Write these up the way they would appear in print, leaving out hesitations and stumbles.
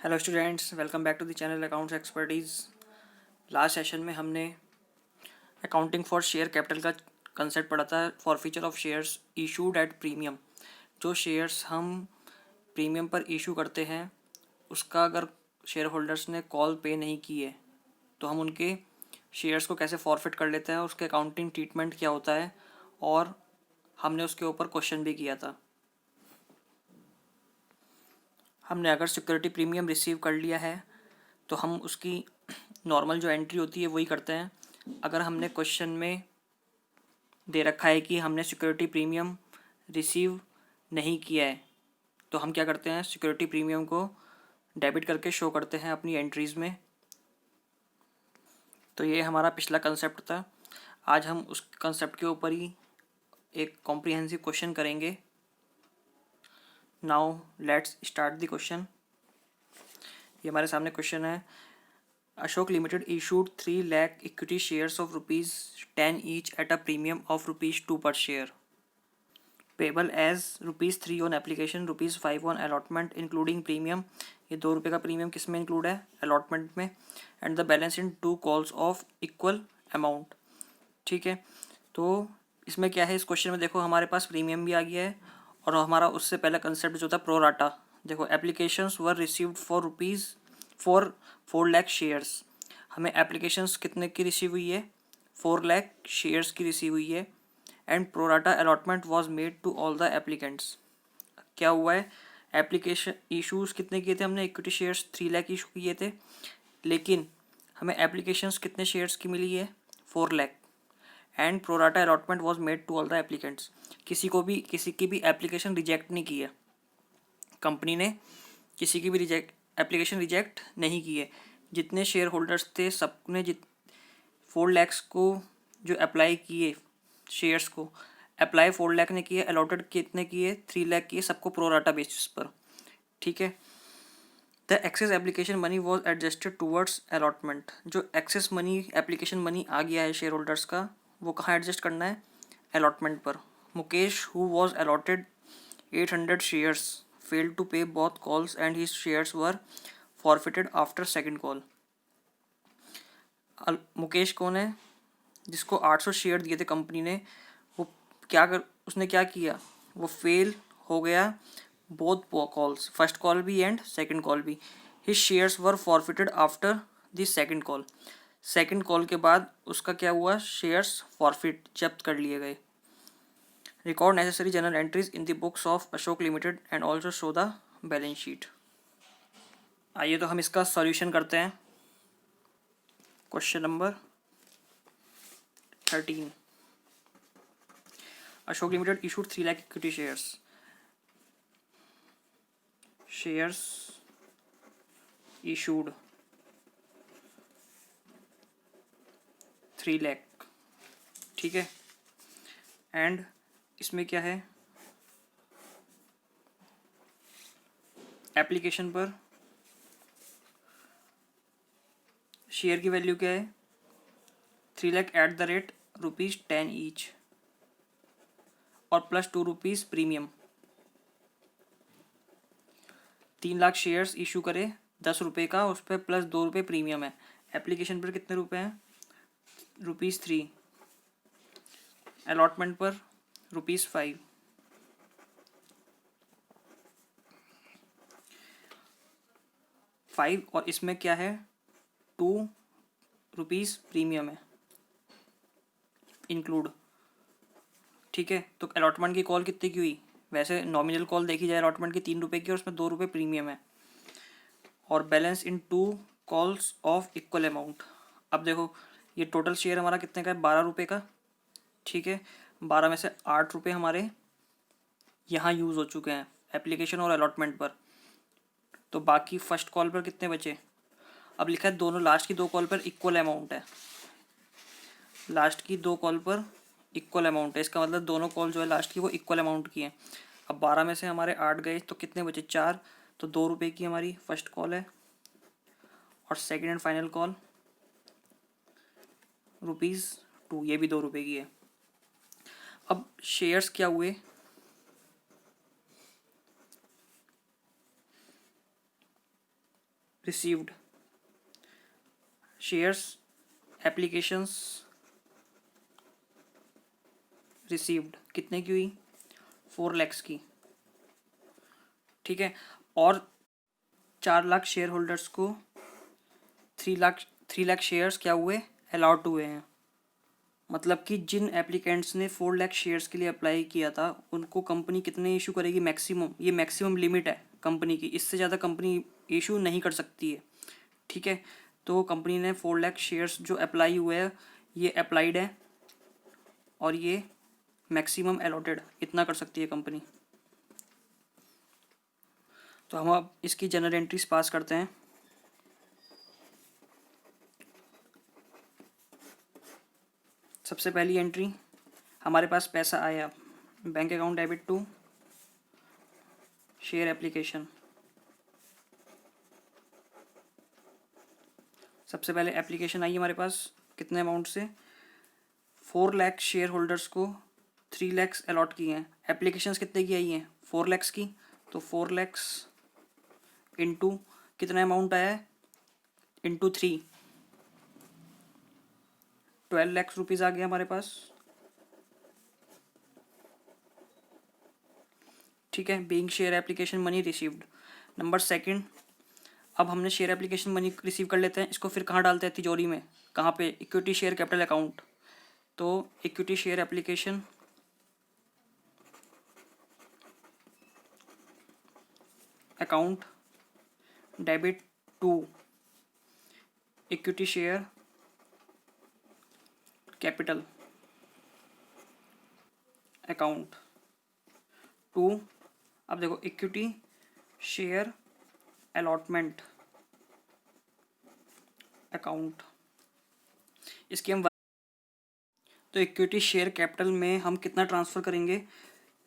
Hello students, welcome back to the channel accounts expertise. Last session में हमने accounting for share capital का concept पढ़ा था forfeiture of shares issued at premium. जो shares हम premium पर issue करते हैं उसका अगर शेयर होल्डर्स ने कॉल पे नहीं की है तो हम उनके शेयर्स को कैसे फॉरफिट कर लेते हैं, उसके अकाउंटिंग ट्रीटमेंट क्या होता है, और हमने उसके ऊपर क्वेश्चन भी किया था। हमने अगर सिक्योरिटी प्रीमियम रिसीव कर लिया है तो हम उसकी नॉर्मल जो एंट्री होती है वही करते हैं। अगर हमने क्वेश्चन में दे रखा है कि हमने सिक्योरिटी प्रीमियम रिसीव नहीं किया है तो हम क्या करते हैं, सिक्योरिटी प्रीमियम को डेबिट करके शो करते हैं अपनी एंट्रीज़ में। तो ये हमारा पिछला कंसेप्ट था। आज हम उस कंसेप्ट के ऊपर ही एक कॉम्प्रिहेंसिव क्वेश्चन करेंगे। Now let's start the question. ये हमारे सामने क्वेश्चन है। Ashok Limited issued 3 lakh equity shares of rupees 10 each at a premium of rupees 2 per share, payable as rupees 3 on application, rupees 5 on allotment including premium। ये 2 रुपये का premium किस में include है? अलॉटमेंट में। And the balance in 2 calls of equal amount. ठीक है, तो इसमें क्या है, इस क्वेश्चन में देखो हमारे पास प्रीमियम भी आ गया है और हमारा उससे पहला कंसेप्ट जो था प्रो राटा। देखो applications were received for rupees for 4 lakh shares. हमें एप्लीकेशंस कितने की रिसीव हुई है? 4 लाख शेयर्स की रिसीव हुई है। And pro rata allotment was made to all the applicants. क्या हुआ है, एप्लीकेशन इशूज़ कितने किए थे हमने? इक्विटी शेयर्स 3 लाख इशू किए थे, लेकिन हमें एप्लीकेशंस कितने शेयर्स की मिली है? 4 lakh. And pro rata allotment was made to all the applicants. किसी की भी एप्लीकेशन रिजेक्ट नहीं की है कंपनी ने, किसी की भी एप्लीकेशन रिजेक्ट नहीं की है। जितने शेयर होल्डर्स थे सबने 4 लैक्स को जो अप्लाई किए शेयर्स को, अप्लाई 4 लाख ने किए, अलॉटेड कितने किए? 3 लाख किए, सबको प्रोराटा बेसिस पर। ठीक है, the excess application money was adjusted towards allotment. जो एक्सेस मनी एप्लीकेशन मनी आ गया है शेयर होल्डर्स का, वो कहाँ एडजस्ट करना है? अलॉटमेंट पर। Mukesh who was allotted 800 shares failed to pay both calls and his shares were forfeited after second call। Mukesh कौन है? जिसको 800 शेयर दिए थे कंपनी ने, वो उसने क्या किया? वो फेल हो गया बोथ कॉल्स, फर्स्ट कॉल भी एंड सेकंड कॉल भी। His shares were forfeited after the second call. Second call के बाद उसका क्या हुआ? शेयर्स फॉरफिट, जब्त कर लिए गए। Record necessary journal entries in the books of Ashok Limited and also show the balance sheet। आइए तो हम इसका सॉल्यूशन करते हैं। Question number 13। Ashok limited issued 3 lakh equity shares issued 3 lakh. ठीक है, एंड इसमें क्या है, एप्लीकेशन पर शेयर की वैल्यू क्या है? 3 lakh at the rate ₹10 each और plus 2 rupees premium. 3 lakh shares issue करे 10 रुपये का, उस पर प्लस 2 रुपये प्रीमियम है। एप्लीकेशन पर कितने रुपए हैं? ₹3। अलॉटमेंट पर ₹5। और इसमें क्या है? 2 रुपीज़ प्रीमियम है इंक्लूड। ठीक है, तो अलॉटमेंट की कॉल कितने की हुई? वैसे नॉमिनल कॉल देखी जाए अलॉटमेंट की 3 रुपये की, और उसमें 2 रुपये प्रीमियम है। और balance in 2 calls of equal amount. अब देखो ये टोटल शेयर हमारा कितने का है? 12 रुपये का। ठीक है, 12 में से 8 रुपये हमारे यहाँ यूज़ हो चुके हैं एप्लीकेशन और अलॉटमेंट पर, तो बाकी फर्स्ट कॉल पर कितने बचे? अब लिखा है दोनों लास्ट की 2 कॉल पर इक्वल अमाउंट है। लास्ट की 2 कॉल पर इक्वल अमाउंट है, इसका मतलब दोनों कॉल जो है लास्ट की वो इक्वल अमाउंट की है। अब 12 में से हमारे 8 गए तो कितने बचे? 4। तो 2 रुपये की हमारी फर्स्ट कॉल है और सेकेंड एंड फाइनल कॉल ₹2, ये भी 2 रुपये की है। अब शेयर्स क्या हुए? रिसीव्ड शेयर्स एप्लीकेशंस रिसीव्ड कितने की हुई 4 लाख की, ठीक है। और 4 लाख शेयर होल्डर्स को 3 लाख शेयर्स क्या हुए अलॉट हुए हैं। मतलब कि जिन एप्लीकेंट्स ने 4 लाख शेयर्स के लिए अप्लाई किया था उनको कंपनी कितने इशू करेगी मैक्सिमम, ये मैक्सिमम लिमिट है कंपनी की, इससे ज़्यादा कंपनी इशू नहीं कर सकती है, ठीक है। तो कंपनी ने 4 लाख शेयर्स जो अप्लाई हुए हैं ये अप्लाइड है और ये मैक्सिमम अलॉटेड इतना कर सकती है कंपनी। तो हम अब इसकी जनरल एंट्रीज पास करते हैं। सबसे पहली एंट्री, हमारे पास पैसा आया, bank account debit to share application. सबसे पहले एप्लीकेशन आई हमारे पास कितने अमाउंट से, 4 लाख शेयर होल्डर्स को 3 लाख अलॉट किए हैं। एप्लीकेशंस कितने की आई हैं 4 लाख की, तो 4 लाख इंटू कितना अमाउंट आया है इंटू 3, 12 लाख रुपीज़ आ गया हमारे पास, ठीक है। Being share application money received. Number second, अब हमने शेयर एप्लीकेशन मनी रिसीव कर लेते हैं, इसको फिर कहाँ डालते हैं तिजोरी में, कहाँ पे, इक्विटी शेयर कैपिटल अकाउंट। तो equity share application account debit to equity share capital account to, अब देखो इक्विटी शेयर अलॉटमेंट अकाउंट, इसकी हम, तो इक्विटी शेयर कैपिटल में हम कितना ट्रांसफ़र करेंगे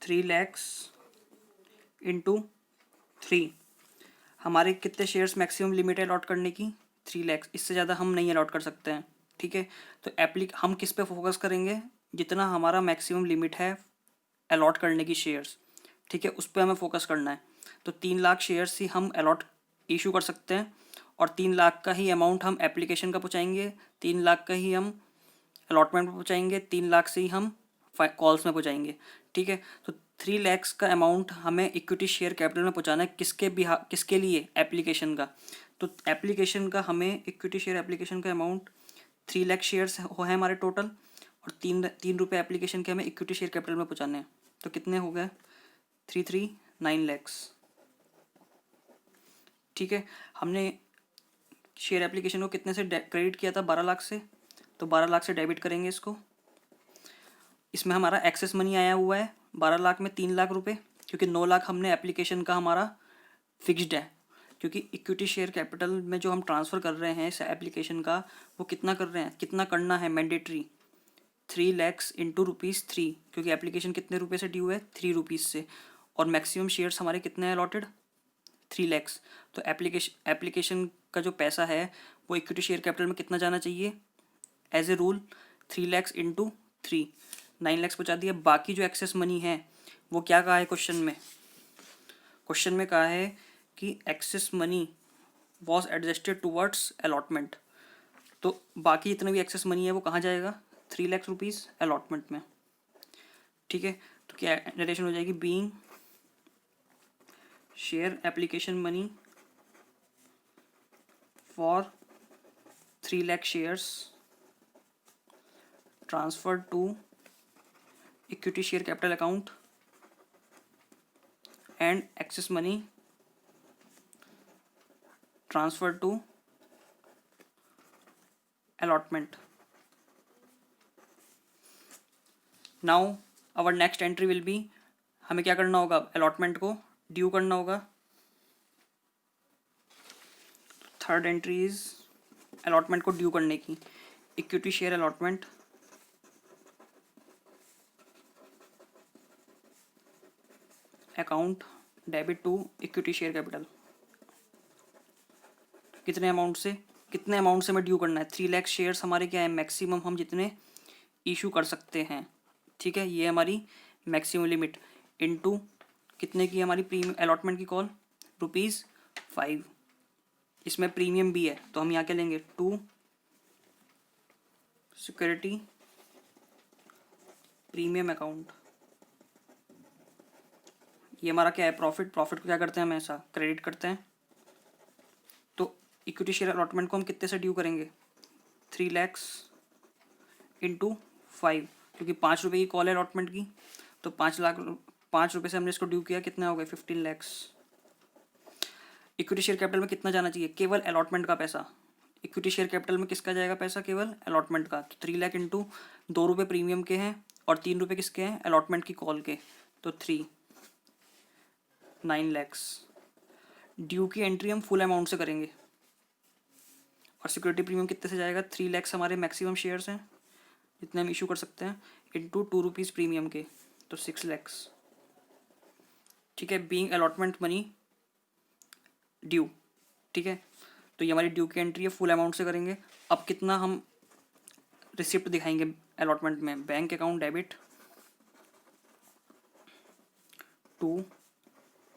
3 लाख इंटू 3। हमारे कितने शेयर्स मैक्सिमम लिमिट है अलॉट करने की 3 लाख, इससे ज़्यादा हम नहीं अलॉट कर सकते हैं, ठीक है। तो हम किस पे फोकस करेंगे, जितना हमारा मैक्सिमम लिमिट है अलॉट करने की शेयर्स, ठीक है, उस पर हमें फोकस करना है। तो 3 लाख शेयर्स ही हम अलॉट इशू कर सकते हैं और 3 लाख का ही अमाउंट हम एप्लीकेशन का पहुँचाएंगे, 3 लाख का ही हम अलॉटमेंट में पहुँचाएंगे, 3 लाख से ही हम कॉल्स में पहुँचाएंगे, ठीक है। तो 3 लाख का अमाउंट हमें इक्विटी शेयर कैपिटल में पहुँचाना है, किसके लिए, एप्लीकेशन का। तो एप्लीकेशन का हमें इक्विटी शेयर एप्लीकेशन का अमाउंट 3 लाख शेयर्स है हमारे टोटल, और 3 रुपये एप्लीकेशन के हमें इक्विटी शेयर कैपिटल में पहुँचाने हैं। तो कितने हो गए 339 लैक्स, ठीक है। हमने शेयर एप्लीकेशन को कितने से क्रेडिट किया था 12 लाख से, तो 12 लाख से डेबिट करेंगे इसको। इसमें हमारा एक्सेस मनी आया हुआ है 12 लाख में 3 लाख रुपए, क्योंकि 9 लाख हमने एप्लीकेशन का हमारा फिक्स्ड है, क्योंकि इक्विटी शेयर कैपिटल में जो हम ट्रांसफ़र कर रहे हैं इस एप्लीकेशन का, वो कितना कर रहे हैं, कितना करना है मैंडेटरी 3 लैक्स इंटू ₹3, क्योंकि एप्लीकेशन कितने रुपये से ड्यू है 3 रुपीज़ से, और मैक्सिमम शेयर्स हमारे कितने हैं अलॉटेड 3 लैक्स। तो एप्लीकेशन का जो पैसा है वो इक्विटी शेयर कैपिटल में कितना जाना चाहिए, as a rule 3 lakhs into 3, 9 lakhs पहुँचा दिया। बाकी जो एक्सेस मनी है वो क्या कहा है क्वेश्चन में कहा है कि excess money was adjusted towards allotment. तो बाकी जितना भी एक्सेस मनी है वो कहाँ जाएगा 3 लाख रुपीज़ अलॉटमेंट में, ठीक है। तो क्या नरेशन हो जाएगी, being share application money for 3 lakh shares transferred to equity share capital account and excess money transferred to allotment. Now our next entry will be, हमें क्या करना होगा, अलॉटमेंट को ड्यू करना होगा। थर्ड एंट्री इज अलॉटमेंट को ड्यू करने की, equity share allotment account debit to equity share capital. कितने अमाउंट से हमें ड्यू करना है, 3 लाख शेयर्स हमारे क्या है मैक्सिमम, हम जितने इशू कर सकते हैं, ठीक है, ये हमारी मैक्सिमम लिमिट, इनटू कितने की हमारी प्रीमियम अलॉटमेंट की कॉल ₹5, इसमें प्रीमियम भी है, तो हम यहाँ क्या लेंगे, टू सिक्योरिटी प्रीमियम अकाउंट। ये हमारा क्या है, प्रॉफिट। प्रॉफिट को क्या करते हैं हम, ऐसा क्रेडिट करते हैं। तो इक्विटी शेयर अलॉटमेंट को हम कितने से ड्यू करेंगे, 3 lakhs इंटू 5, क्योंकि 5 रुपये की कॉल है अलॉटमेंट की, तो 5 रुपये से हमने इसको ड्यू किया, कितना हो गया, 15 lakhs। इक्विटी शेयर कैपिटल में कितना जाना चाहिए, केवल अलॉटमेंट का पैसा। इक्विटी शेयर कैपिटल में किसका जाएगा पैसा, केवल अलॉटमेंट का। तो 3 लाख इंटू 2 रुपये प्रीमियम के हैं और 3 रुपये किसके हैं, अलॉटमेंट की कॉल के, तो 9 lakhs। ड्यू की एंट्री हम फुल अमाउंट से करेंगे और सिक्योरिटी प्रीमियम कितने से जाएगा, 3 lakhs हमारे मैक्सिमम शेयर्स हैं जितने हम इशू कर सकते हैं, इंटू 2 रुपीज़ प्रीमियम के, तो 6 lakhs। ठीक है, बीइंग अलॉटमेंट मनी ड्यू। ठीक है, तो ये हमारी ड्यू की एंट्री है, फुल अमाउंट से करेंगे। अब कितना हम रिसिप्ट दिखाएंगे अलॉटमेंट में, bank account debit to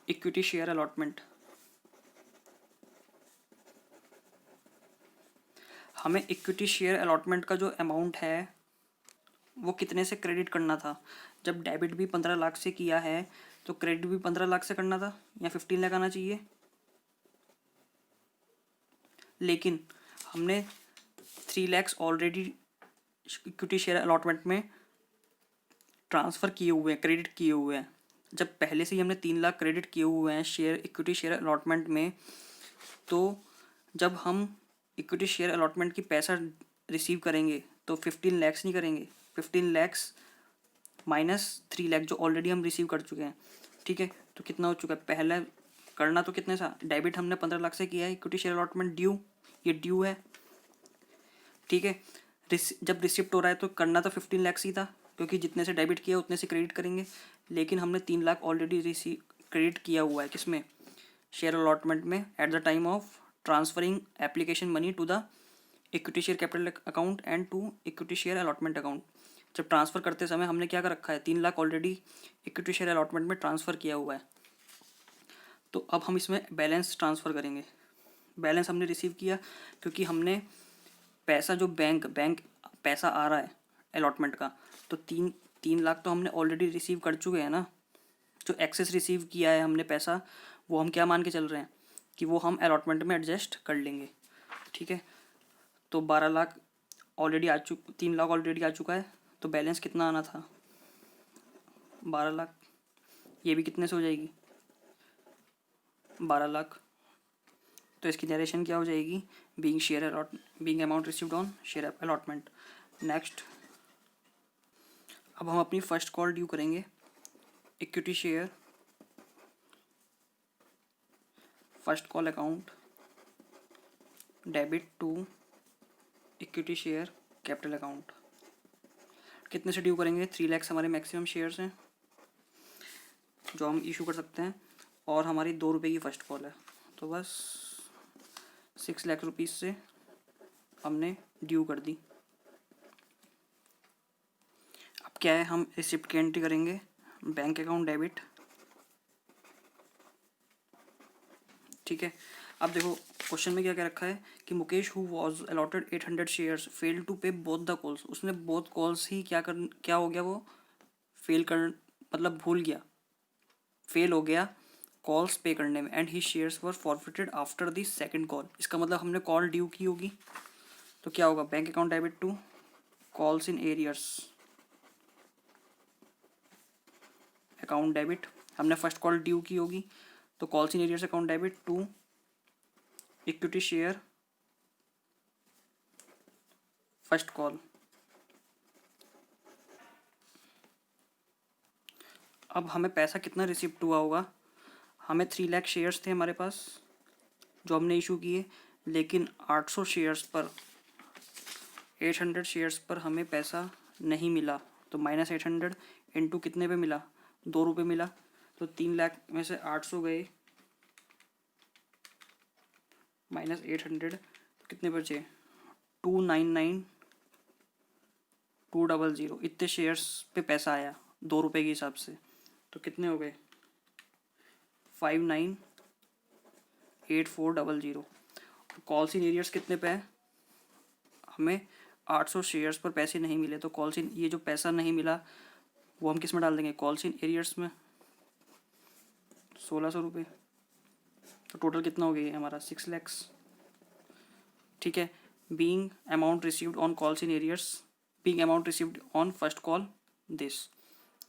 equity share allotment. हमें इक्विटी शेयर अलॉटमेंट का जो अमाउंट है वो कितने से क्रेडिट करना था, जब डेबिट भी 15 लाख से किया है तो क्रेडिट भी 15 लाख से करना था, या 15 लाख आना चाहिए। लेकिन हमने 3 lakhs already equity share allotment में ट्रांसफ़र किए हुए हैं, क्रेडिट किए हुए हैं। जब पहले से ही हमने 3 लाख क्रेडिट किए हुए हैं शेयर इक्विटी शेयर अलॉटमेंट में, तो जब हम इक्विटी शेयर अलॉटमेंट की पैसा रिसीव करेंगे तो 15 lakhs नहीं करेंगे, 15 lakhs माइनस 3 लाख जो ऑलरेडी हम रिसीव कर चुके हैं। ठीक है, तो कितना हो चुका है, पहले करना तो कितने सा, डेबिट हमने 15 लाख से किया है, इक्विटी शेयर अलॉटमेंट ड्यू, ये ड्यू है। ठीक है, जब रिसिप्ट हो रहा है तो करना तो 15 lakhs ही था, क्योंकि जितने से डेबिट किया उतने से क्रेडिट करेंगे। लेकिन हमने 3 लाख ऑलरेडी रिसीव क्रेडिट किया हुआ है, किसमें, शेयर अलॉटमेंट में, at the time of transferring application money to the equity share capital account and to equity share allotment account. जब ट्रांसफ़र करते समय हमने क्या कर रखा है, 3 lakh already equity share allotment में ट्रांसफ़र किया हुआ है। तो अब हम इसमें बैलेंस ट्रांसफ़र करेंगे। बैलेंस हमने रिसीव किया क्योंकि हमने पैसा जो बैंक पैसा आ रहा है अलॉटमेंट का, तो 3 लाख तो हमने ऑलरेडी रिसीव कर चुके हैं ना। जो एक्सेस रिसीव किया है हमने पैसा, वो हम क्या मान के चल रहे हैं कि वो हम अलॉटमेंट में एडजस्ट कर लेंगे। ठीक है, तो 12 लाख ऑलरेडी 3 लाख ऑलरेडी आ चुका है, तो बैलेंस कितना आना था, 12 लाख। ये भी कितने से हो जाएगी, 12 लाख। तो इसकी नरेशन क्या हो जाएगी, being amount received on share allotment. Next, अब हम अपनी फर्स्ट कॉल ड्यू करेंगे, equity share first call account debit to equity share capital account. कितने से ड्यू करेंगे, 3 lakhs हमारे मैक्सिमम शेयर्स हैं जो हम इशू कर सकते हैं, और हमारी 2 रुपये की फ़र्स्ट कॉल है, तो बस 6 लाख रुपीज़ से हमने ड्यू कर दी। अब क्या है, हम रिसिप्ट की एंट्री करेंगे, बैंक अकाउंट डेबिट। ठीक है, अब देखो क्वेश्चन में क्या क्या रखा है कि Mukesh who was allotted 800 shares fail to pay both the calls. उसने बोथ कॉल्स ही क्या हो गया, वो फेल कर, मतलब भूल गया, फेल हो गया कॉल्स पे करने में, and he shares were forfeited after the second call. इसका मतलब हमने कॉल ड्यू की होगी, तो क्या होगा, bank account debit to calls in arrears account debit. हमने फर्स्ट कॉल ड्यू की होगी, तो calls in arrears account debit to equity share first call. अब हमें पैसा कितना रिसिप्ट हुआ होगा, हमें 3 लाख शेयर्स थे हमारे पास जो हमने इशू किए, लेकिन 800 शेयर्स पर 800 शेयर्स पर हमें पैसा नहीं मिला, तो -800 इंटू कितने पे मिला, 2 रुपये मिला, तो 3 लाख में से 800 गए -800, तो कितने बचे, 299,200। इतने शेयर्स पे पैसा आया 2 रुपये के हिसाब से, तो कितने हो गए, 59,8400। तो कॉल्स इन एरियर्स कितने पे है, हमें 800 शेयर्स पर पैसे नहीं मिले, तो कॉल्स इन, ये जो पैसा नहीं मिला वो हम किस में डाल देंगे, कॉल्स इन एरियर्स में, 1600 रुपये। तो टोटल कितना हो गया ये हमारा 6 लैक्स। ठीक है, being amount received on calls in arrears, being amount received on first call this.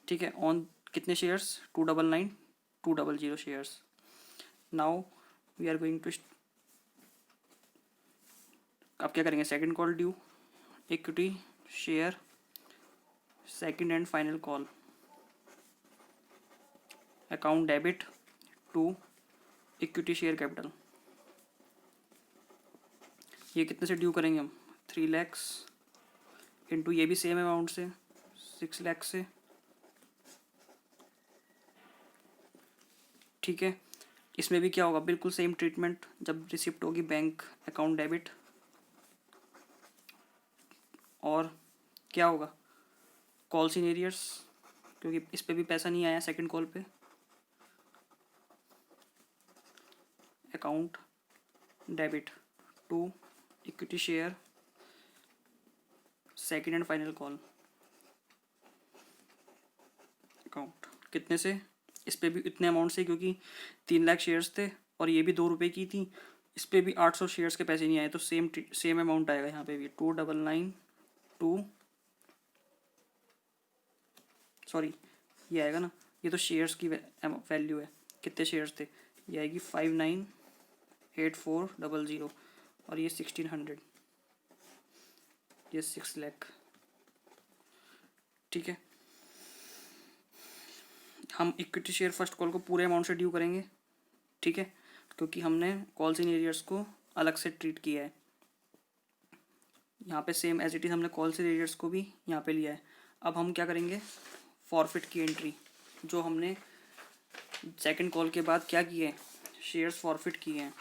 ठीक है, ऑन कितने shares, 299 shares. Now we are going to, अब क्या करेंगे, second call due, equity share, second and final call, account debit to equity share capital. ये कितने से due करेंगे हम, 3 लैक्स इंटू ये भी सेम अमाउंट से 6 लैक्स से। ठीक है, इसमें भी क्या होगा, बिल्कुल सेम ट्रीटमेंट, जब रिसिप्ट होगी बैंक अकाउंट डेबिट, और क्या होगा, कॉल्स इन एरियर्स, क्योंकि इस पे भी पैसा नहीं आया सेकंड कॉल पे, account debit to equity share, second and final call, account कितने से, इस पे भी इतने अमाउंट से, क्योंकि 3 लाख शेयर्स थे और ये भी 2 रुपये की थी, इस पे भी 800 शेयर्स के पैसे नहीं आए, तो सेम अमाउंट आएगा यहाँ पे भी, 299 सॉरी ये आएगा ना, ये तो शेयर्स की वैल्यू है, कितने शेयर्स थे, ये आएगी 598400, और ये 1600, ये 6 लाख। ठीक है, हम इक्विटी शेयर फर्स्ट कॉल को पूरे अमाउंट से ड्यू करेंगे। ठीक है, क्योंकि हमने कॉल्स इन एरियर्स को अलग से ट्रीट किया है, यहाँ पे सेम एज इट इज़ हमने कॉल्स इन एरियर्स को भी यहाँ पे लिया है। अब हम क्या करेंगे, फॉरफिट की एंट्री, जो हमने सेकंड कॉल के बाद क्या किए, शेयर्स फॉरफिट किए हैं।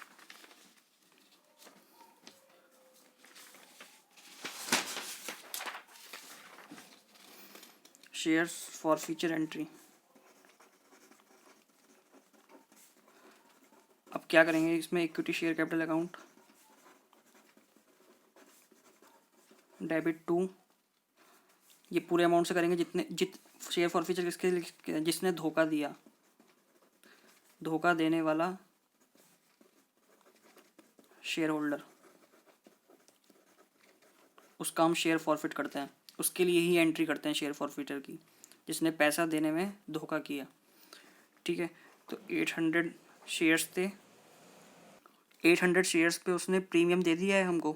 शेयर्स फॉर फ्यूचर एंट्री, अब क्या करेंगे इसमें, equity share capital account, debit to, ये पूरे अमाउंट से करेंगे जित शेयर फॉर फ्यूचर किसके, जिसने धोखा दिया, धोखा देने वाला शेयर होल्डर, उसका हम शेयर फॉरफिट करते हैं, उसके लिए ही एंट्री करते हैं शेयर फॉरफिटर की, जिसने पैसा देने में धोखा किया। ठीक है, तो 800 शेयर्स थे, 800 शेयर्स पे उसने प्रीमियम दे दिया है हमको,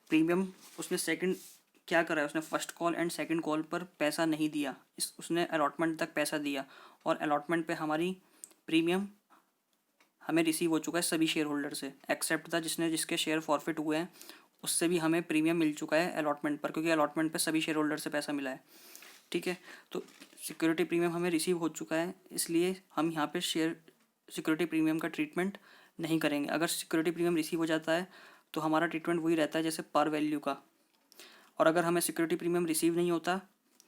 प्रीमियम उसने सेकंड क्या करा है, उसने first call and second call पर पैसा नहीं दिया, उसने अलॉटमेंट तक पैसा दिया, और अलॉटमेंट पे हमारी प्रीमियम हमें रिसीव हो चुका है सभी शेयर होल्डर से, एक्सेप्ट था जिसके शेयर फॉरफिट हुए हैं, उससे भी हमें प्रीमियम मिल चुका है अलॉटमेंट पर, क्योंकि अलॉटमेंट पर सभी शेयर होल्डर से पैसा मिला है। ठीक है, तो सिक्योरिटी प्रीमियम हमें रिसीव हो चुका है, इसलिए हम यहाँ पे शेयर सिक्योरिटी प्रीमियम का ट्रीटमेंट नहीं करेंगे। अगर सिक्योरिटी प्रीमियम रिसीव हो जाता है तो हमारा ट्रीटमेंट वही रहता है जैसे पर वैल्यू का, और अगर हमें सिक्योरिटी प्रीमियम रिसीव नहीं होता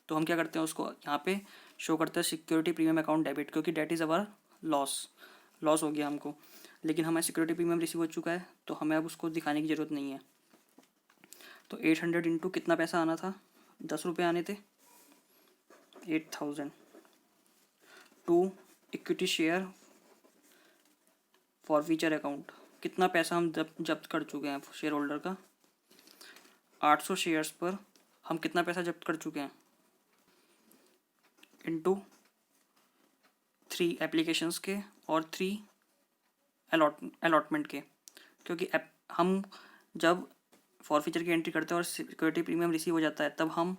तो हम क्या करते हैं, उसको यहाँ पे शो करते हैं सिक्योरिटी प्रीमियम अकाउंट डेबिट, क्योंकि डेट इज़ अवर लॉस हो गया हमको, लेकिन हमें सिक्योरिटी प्रीमियम रिसीव हो चुका है तो हमें अब उसको दिखाने की ज़रूरत नहीं है। तो 800 इंटू कितना पैसा आना था, 10 रुपये आने थे, 8000 to equity share forfeiture account, कितना पैसा हम जब्त कर चुके हैं शेयर होल्डर का, 800 शेयर्स पर हम कितना पैसा जब्त कर चुके हैं, इंटू 3 एप्लीकेशंस के और 3 अलॉटमेंट के, क्योंकि हम जब फॉर फ्यूचर की एंट्री करते हैं और सिक्योरिटी प्रीमियम रिसीव हो जाता है तब हम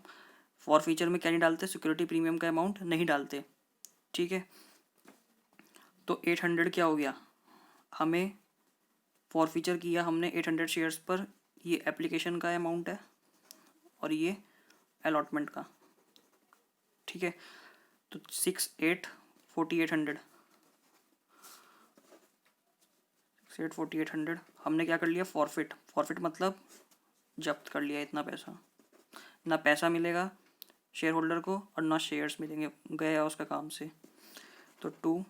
फॉर फ्यूचर में क्या नहीं डालते, सिक्योरिटी प्रीमियम का अमाउंट नहीं डालते। ठीक है, तो 800 क्या हो गया, हमें फॉर फ्यूचर किया हमने 800 शेयर्स पर, ये एप्लीकेशन का अमाउंट है और ये अलॉटमेंट का। ठीक है, तो 4800 हमने क्या कर लिया, फॉरफिट मतलब जब्त कर लिया, इतना पैसा, ना पैसा मिलेगा शेयर होल्डर को और ना शेयर्स मिलेंगे, गया उसका काम से। तो 2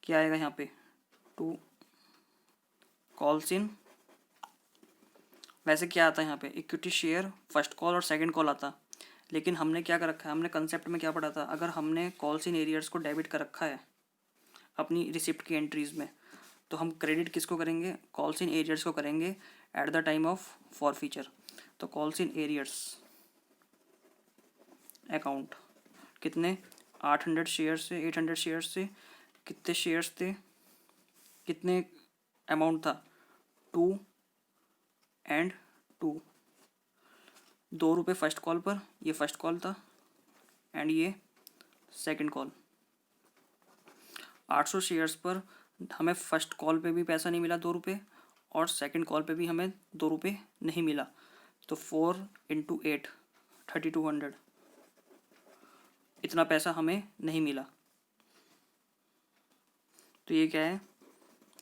क्या आएगा यहाँ पे, 2 कॉल्स इन, वैसे क्या आता है यहाँ पे, इक्विटी शेयर फर्स्ट कॉल और सेकंड कॉल आता, लेकिन हमने क्या कर रखा है, हमने कंसेप्ट में क्या पढ़ा था, अगर हमने कॉल्स इन एरियर्स को डेबिट कर रखा है अपनी रिसिप्ट की एंट्रीज में, तो हम क्रेडिट किसको करेंगे, कॉल्स इन एरियर्स को करेंगे eight the time of forfeiture. तो कॉल्स इन एरियर्स अकाउंट कितने, 800 शेयर से 800 शेयर से कितने शेयर्स थे, कितने अमाउंट था, 2 और 2, ₹2 फर्स्ट कॉल पर, ये फर्स्ट कॉल था एंड ये सेकंड कॉल। 800 शेयर्स पर हमें फर्स्ट कॉल पे भी पैसा नहीं मिला ₹2, और सेकंड कॉल पे भी हमें ₹2 नहीं मिला, तो 4 × 8 3200, इतना पैसा हमें नहीं मिला। तो ये क्या है,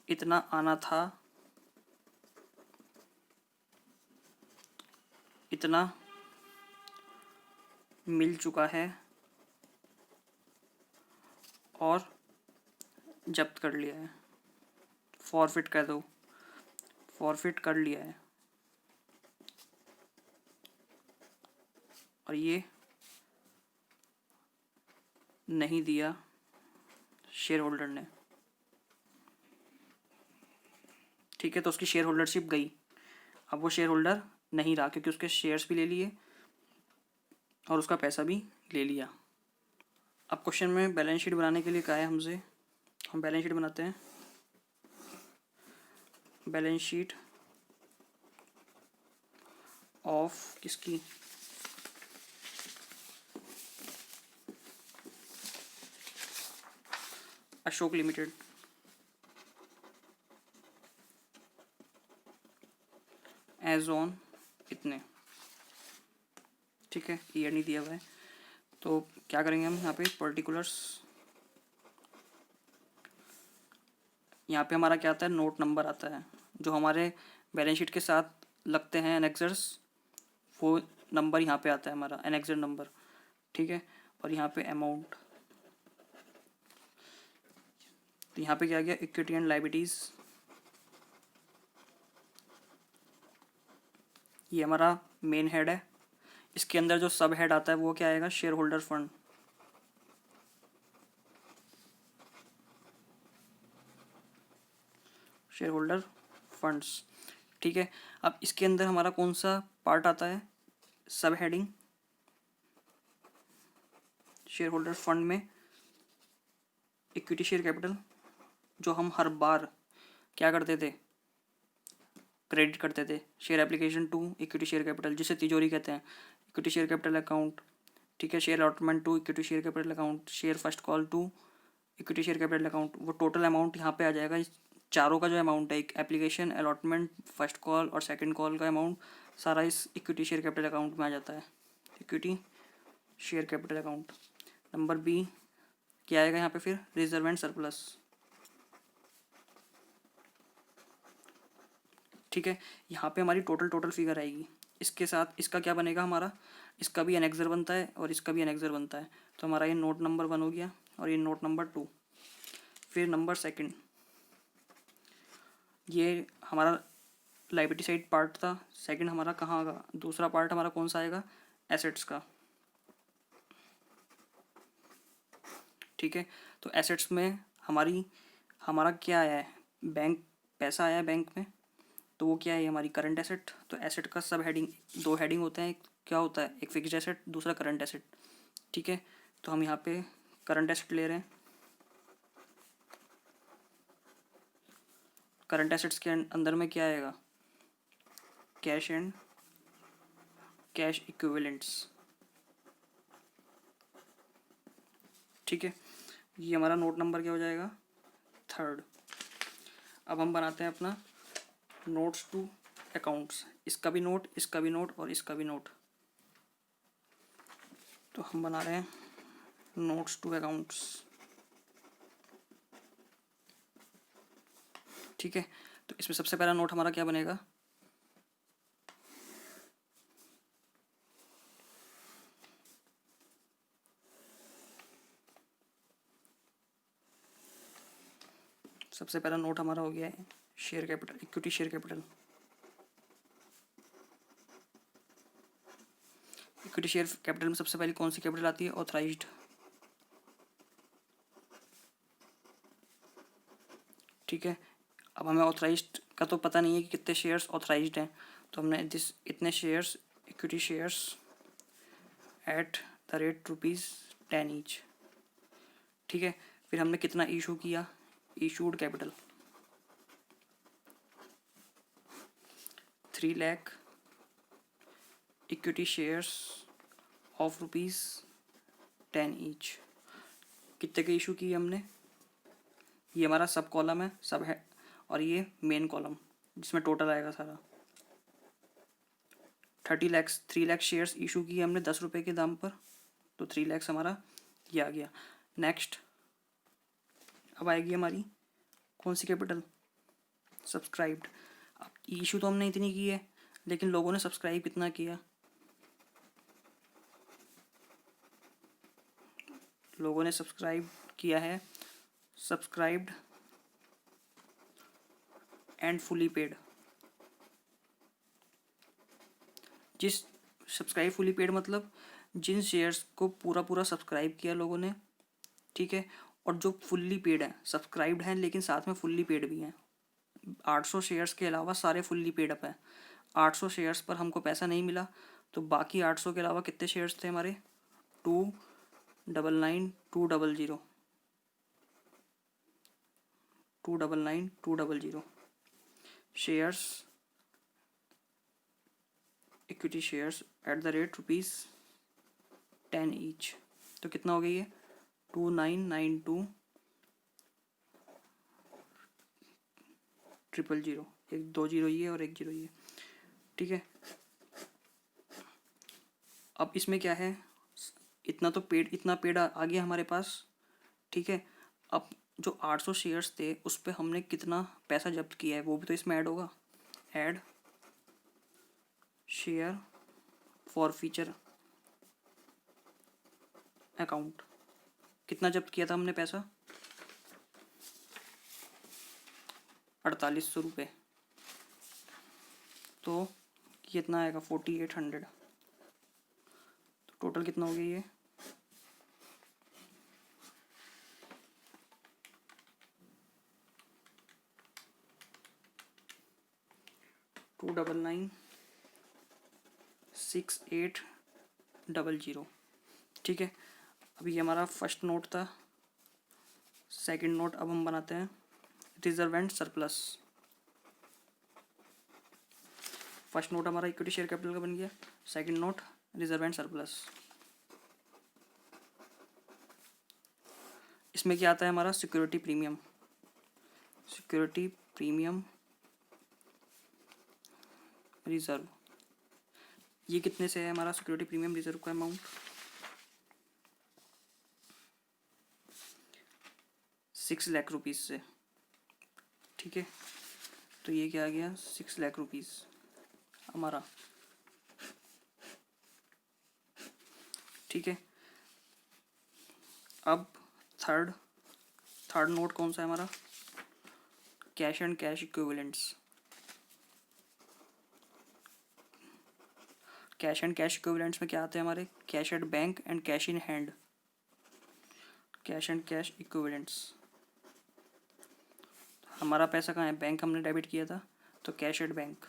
इतना आना था, इतना मिल चुका है और जब्त कर लिया है, फॉरफिट कर दो, फॉरफिट कर लिया है, और ये नहीं दिया शेयर होल्डर ने। ठीक है, तो उसकी शेयर होल्डरशिप गई, अब वो शेयर होल्डर नहीं रहा क्योंकि उसके शेयर्स भी ले लिए और उसका पैसा भी ले लिया। अब क्वेश्चन में बैलेंस शीट बनाने के लिए कहा है हमसे, हम बैलेंस शीट बनाते हैं। बैलेंस शीट ऑफ किसकी, अशोक लिमिटेड, एज ऑन इतने। ठीक है, ईयर नहीं दिया हुआ है, तो क्या करेंगे हम यहाँ पे पर्टिकुलर्स, यहाँ पे हमारा क्या आता है, नोट नंबर आता है, जो हमारे बैलेंस शीट के साथ लगते हैं एनेक्सर्स, वो नंबर यहाँ पे आता है हमारा एनेक्सर नंबर। ठीक है, और यहाँ पे अमाउंट, तो यहाँ पे क्या गया, इक्विटी एंड लायबिलिटीज, ये हमारा मेन हेड है। इसके अंदर जो सब हेड आता है वो क्या आएगा, share holder fund. Share holder funds. ठीक है, अब इसके अंदर हमारा कौन सा पार्ट आता है, सब हेडिंग, शेयर होल्डर फंड में इक्विटी शेयर कैपिटल, जो हम हर बार क्या करते थे, क्रेडिट करते थे, share application to equity share capital, जिसे तिजोरी कहते हैं, इक्विटी शेयर कैपिटल अकाउंट। ठीक है, share allotment to equity share capital account, share first call to equity share capital account. वो टोटल अमाउंट यहाँ पे आ जाएगा, इस चारों का जो अमाउंट है, एक एप्लीकेशन, अलॉटमेंट, फर्स्ट कॉल और सेकंड कॉल का अमाउंट सारा इस इक्विटी शेयर कैपिटल अकाउंट में आ जाता है, equity share capital account. Number B क्या आएगा यहाँ पे फिर, रिजर्व एंड सरप्लस। ठीक है, यहाँ पे हमारी टोटल फिगर आएगी, इसके साथ इसका क्या बनेगा हमारा, इसका भी एनेक्सर बनता है और इसका भी एनेक्सर बनता है, तो हमारा ये नोट नंबर 1 हो गया और ये नोट नंबर 2। फिर नंबर सेकंड, ये हमारा लायबिलिटी साइड पार्ट था। सेकंड हमारा कहाँ आएगा, दूसरा पार्ट हमारा कौन सा आएगा, एसेट्स का। ठीक है, तो एसेट्स में हमारा क्या आया है, बैंक, पैसा आया है बैंक में, तो वो क्या है, हमारी करंट एसेट। तो एसेट का सब हेडिंग, 2 हेडिंग होते हैं, एक क्या होता है, एक फिक्स्ड एसेट, दूसरा करंट एसेट। ठीक है, तो हम यहाँ पे करंट एसेट ले रहे हैं। करंट एसेट्स के अंदर में क्या आएगा, कैश एंड कैश इक्विवेलेंट्स। ठीक है, ये हमारा नोट नंबर क्या हो जाएगा, 3rd। अब हम बनाते हैं अपना नोट्स टू अकाउंट्स, इसका भी नोट, इसका भी नोट और इसका भी नोट। तो हम बना रहे हैं नोट्स टू अकाउंट्स। ठीक है, तो इसमें सबसे पहला नोट हमारा क्या बनेगा, सबसे पहला नोट हमारा हो गया है share capital, equity share capital. Equity share capital में सबसे पहले कौन सी कैपिटल आती है? ऑथराइज्ड। ठीक है, अब हमें ऑथराइज्ड का तो पता नहीं है कि कितने शेयर्स ऑथराइज्ड हैं, तो हमने दिस इतने shares, equity shares at the rate ₹10 each. ठीक है, फिर हमने कितना इशू किया? Issued capital 3 lakh equity shares of ₹10 each. कितने के इशू किए हमने? ये हमारा सब कॉलम है, सब है, और ये मेन कॉलम जिसमें टोटल आएगा सारा। 3 लाख शेयर्स इशू किए हमने 10 रुपये के दाम पर, तो 3 लाख हमारा ये आ गया। नेक्स्ट अब आएगी हमारी कौन सी कैपिटल? सब्सक्राइब्ड। अब इशू तो हमने इतनी की है, लेकिन लोगों ने सब्सक्राइब कितना किया? लोगों ने सब्सक्राइब किया है, सब्सक्राइब्ड एंड फुली पेड। जिस सब्सक्राइब फुली पेड मतलब जिन शेयर्स को पूरा पूरा सब्सक्राइब किया लोगों ने, ठीक है, और जो फुल्ली पेड है, सब्सक्राइब्ड हैं लेकिन साथ में फुल्ली पेड भी हैं। 800 शेयर्स के अलावा सारे फुल्ली पेड अप हैं। 800 शेयर्स पर हमको पैसा नहीं मिला, तो बाकी 800 के अलावा कितने शेयर्स थे हमारे? 299,200 299,200 shares, equity shares at the rate ₹10 each. तो कितना हो गई है? 2,992,000, एक 2 जीरो ये और एक जीरो ये। ठीक है, अब इसमें क्या है? इतना पेड आ गया हमारे पास। ठीक है, अब जो 800 शेयर्स थे उस पर हमने कितना पैसा जब्त किया है वो भी तो इसमें ऐड होगा। Add share for feature account. कितना जब्त किया था हमने पैसा? 4800 रुपये। तो कितना आएगा? 4800। तो टोटल कितना हो गया ये? 299,6800। ठीक है, अभी ये हमारा फर्स्ट नोट था। सेकंड नोट अब हम बनाते हैं reserve and surplus. First note हमारा इक्विटी शेयर कैपिटल का बन गया, second note reserve and surplus. इसमें क्या आता है हमारा? Security premium. Security premium reserve, ये कितने से है हमारा सिक्योरिटी प्रीमियम रिजर्व का अमाउंट? 6 लाख रुपीज़ से। ठीक है, तो ये क्या आ गया? 6 लाख रुपीज़ हमारा। ठीक है, अब थर्ड नोट कौन सा है हमारा? Cash and cash equivalents. Cash and cash equivalents में क्या आते हैं हमारे? Cash at bank and cash in hand. Cash and cash equivalents, हमारा पैसा कहाँ है? बैंक हमने डेबिट किया था, तो कैश एट बैंक।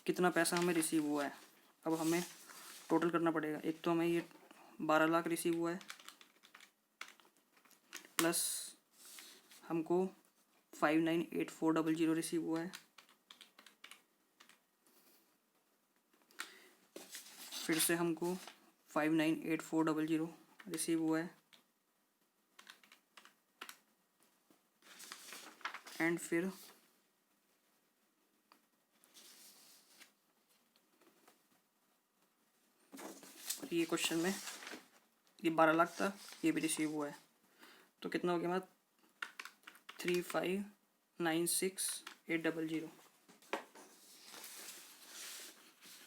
कितना पैसा हमें रिसीव हुआ है? अब हमें टोटल करना पड़ेगा। एक तो हमें ये 12 लाख रिसीव हुआ है, प्लस हमको 59,8400 रिसीव हुआ है, फिर से हमको 59,8400 रिसीव हुआ है, एंड फिर ये क्वेश्चन में ये 12 लाख था, ये भी रिसीव हुआ है, तो कितना हो गया हमारा? 3,59,6,800।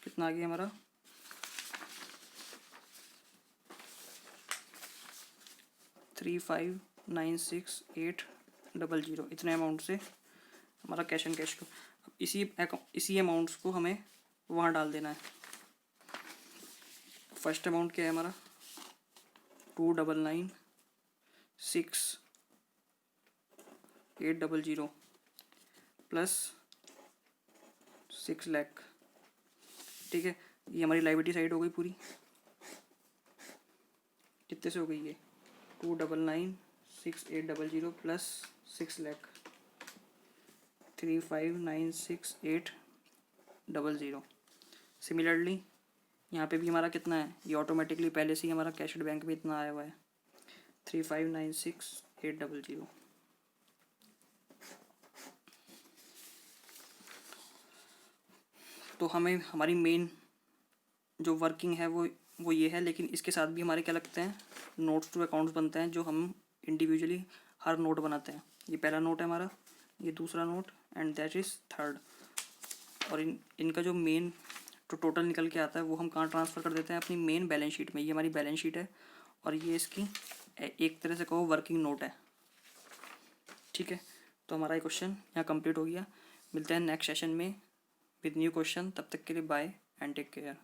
कितना आ गया हमारा? 3,59,6,800। 3596,800 इतने अमाउंट से हमारा कैश एंड कैश फ्लो। अब इसी अमाउंट्स को हमें वहाँ डाल देना है। फर्स्ट अमाउंट क्या है हमारा 299,6,800 प्लस 6 लाख। ठीक है, ये हमारी लायबिलिटी साइड हो गई पूरी। कितने से हो गई ये 299,6,800 प्लस 6 लाख 3596,800। सिमिलरली यहाँ पे भी हमारा कितना है, ये ऑटोमेटिकली पहले से ही हमारा कैश बैंक में इतना आया हुआ है 3596,800। तो हमें हमारी मेन जो वर्किंग है वो ये है, लेकिन इसके साथ भी हमारे क्या लगते हैं, नोट्स टू अकाउंट्स बनते हैं जो हम इंडिविजुअली हर नोट बनाते हैं। ये पहला नोट है हमारा, ये दूसरा note and that is third. और इनका जो मेन जो टोटल निकल के आता है वो हम कहाँ ट्रांसफ़र कर देते हैं, अपनी मेन बैलेंस शीट में। ये हमारी बैलेंस शीट है और ये इसकी एक तरह से कहो वर्किंग नोट है। ठीक है, तो हमारा ये क्वेश्चन यहाँ कंप्लीट हो गया। मिलते हैं नेक्स्ट सेशन में विद न्यू क्वेश्चन। तब तक के लिए बाय एंड टेक केयर।